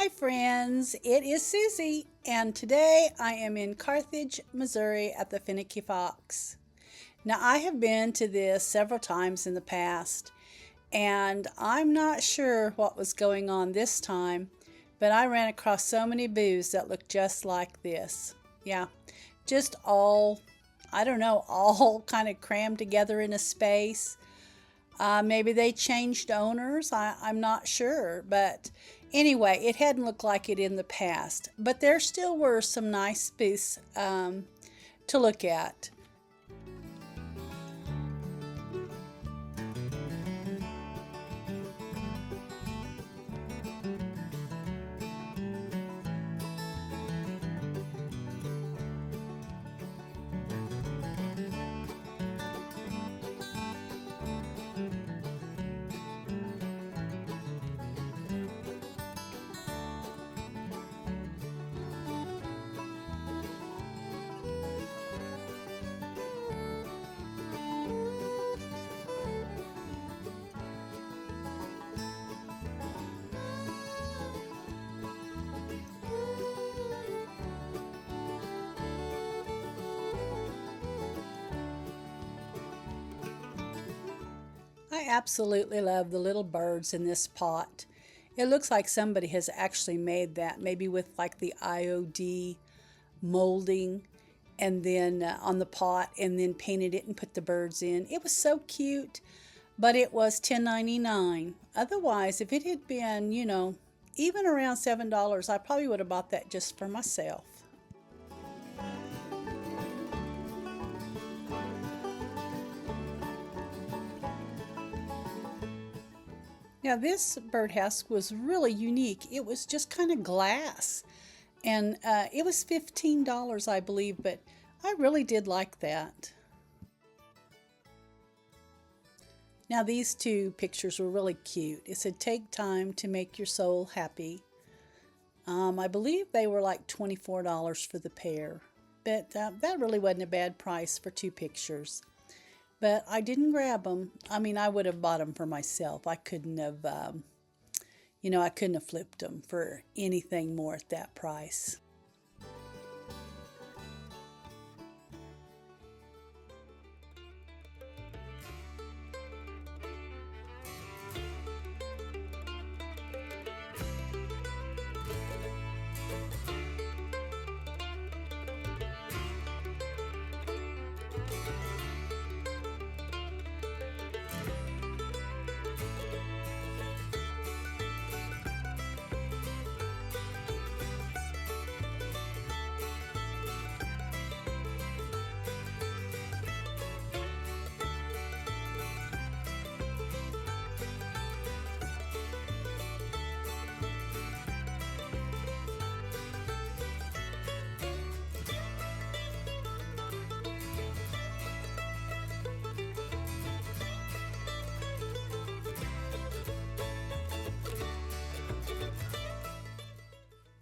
Hi friends, it is Susie, and today I am in Carthage, Missouri at the Finicky Fox. Now I have been to this several times in the past, and I'm not sure what was going on this time, but I ran across so many booths that looked just like this. Yeah, just all, I don't know, all kind of crammed together in a space. Maybe they changed owners. I'm not sure. But anyway, it hadn't looked like it in the past. But there still were some nice booths to look at. I absolutely love the little birds in this pot. It looks like somebody has actually made that, maybe with like the IOD molding and then on the pot and then painted it and put the birds in. It was so cute, but it was $10.99. Otherwise, if it had been, even around $7, I probably would have bought that just for myself. Now, this birdhouse was really unique. It was just kind of glass, and it was $15, I believe, but I really did like that. Now, these two pictures were really cute. It said, "Take time to make your soul happy." I believe they were like $24 for the pair, but that really wasn't a bad price for two pictures. But I didn't grab them. I mean, I would have bought them for myself. I couldn't have, I couldn't have flipped them for anything more at that price.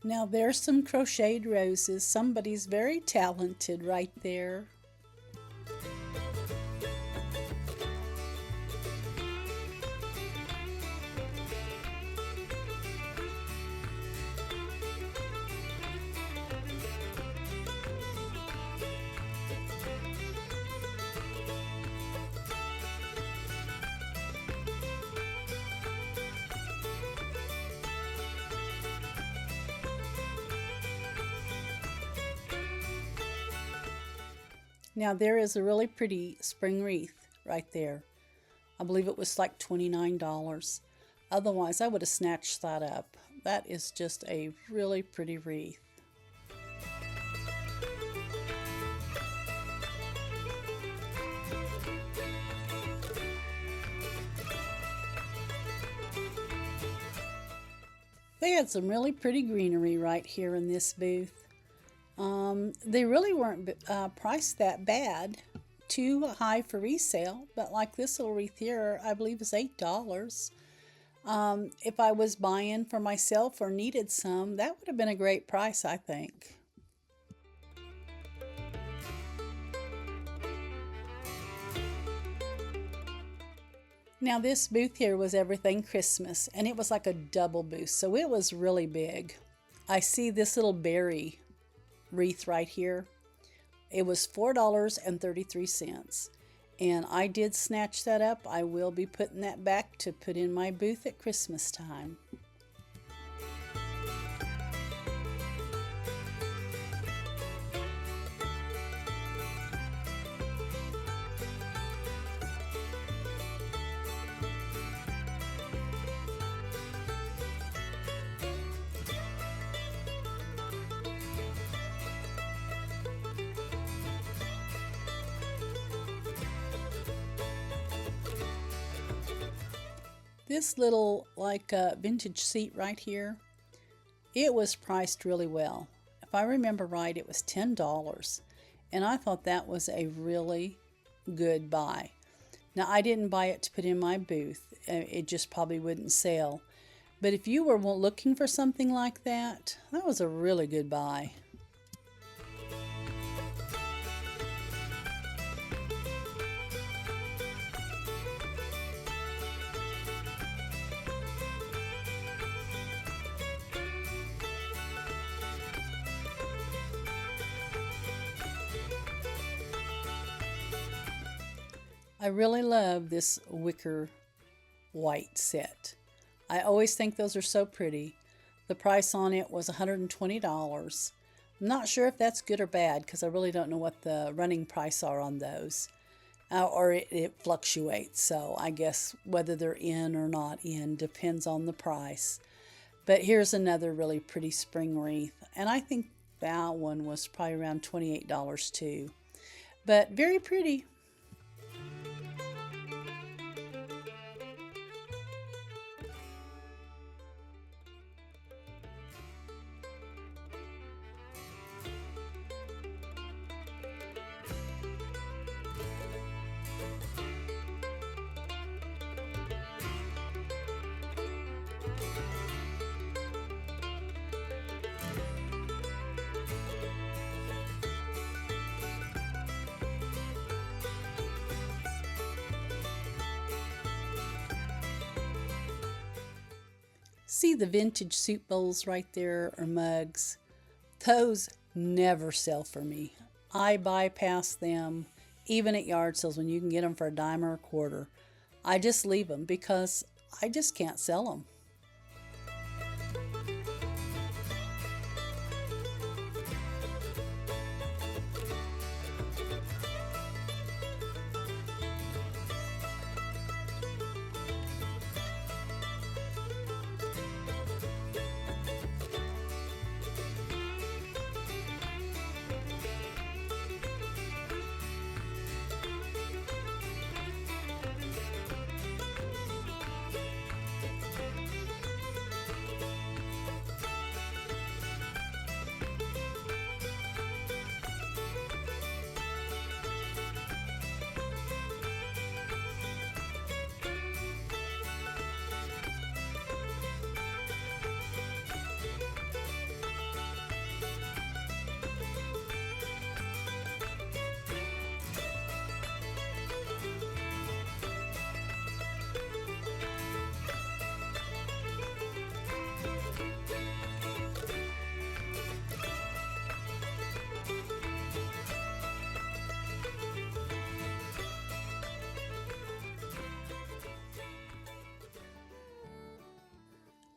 Now there's some crocheted roses. Somebody's very talented right there. Now there is a really pretty spring wreath right there. I believe it was like $29. Otherwise, I would have snatched that up. That is just a really pretty wreath. They had some really pretty greenery right here in this booth. They really weren't priced that bad, too high for resale, but like this little wreath here, I believe is $8. If I was buying for myself or needed some, that would have been a great price, I think. Now this booth here was everything Christmas, and it was like a double booth, so it was really big. I see this little berry wreath right here. It was $4.33, and I did snatch that up. I will be putting that back to put in my booth at Christmas time. This little vintage seat right here, it was priced really well. If I remember right, it was $10, and I thought that was a really good buy. Now, I didn't buy it to put in my booth. It just probably wouldn't sell. But if you were looking for something like that, that was a really good buy. I really love this wicker white set. I always think those are so pretty. The price on it was $120. I'm not sure if that's good or bad because I really don't know what the running price are on those. Or it fluctuates, so I guess whether they're in or not in depends on the price. But here's another really pretty spring wreath, and I think that one was probably around $28 too. But very pretty. See the vintage soup bowls right there, or mugs? Those never sell for me. I bypass them, even at yard sales when you can get them for a dime or a quarter. I just leave them because I just can't sell them.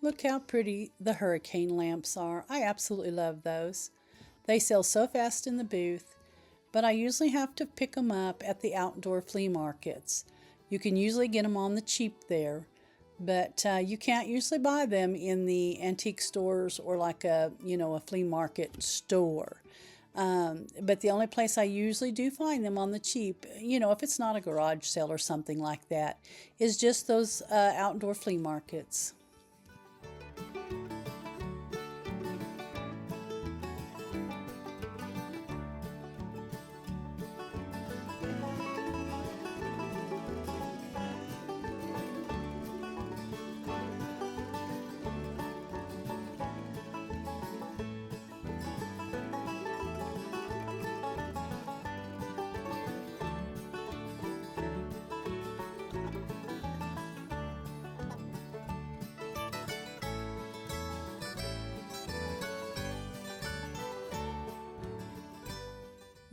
Look how pretty the hurricane lamps are. I absolutely love those. They sell so fast in the booth, but I usually have to pick them up at the outdoor flea markets. You can usually get them on the cheap there, but you can't usually buy them in the antique stores or like a flea market store. But the only place I usually do find them on the cheap, if it's not a garage sale or something like that, is just those outdoor flea markets.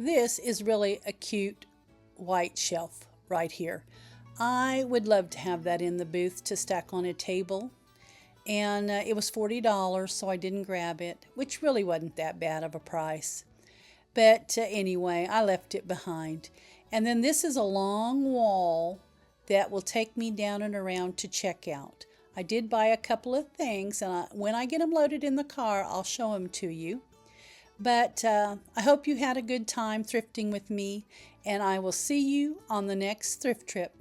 This is really a cute white shelf right here. I would love to have that in the booth to stack on a table. And it was $40, so I didn't grab it, which really wasn't that bad of a price. But anyway, I left it behind. And then this is a long wall that will take me down and around to checkout. I did buy a couple of things, and when I get them loaded in the car, I'll show them to you. But I hope you had a good time thrifting with me, and I will see you on the next thrift trip.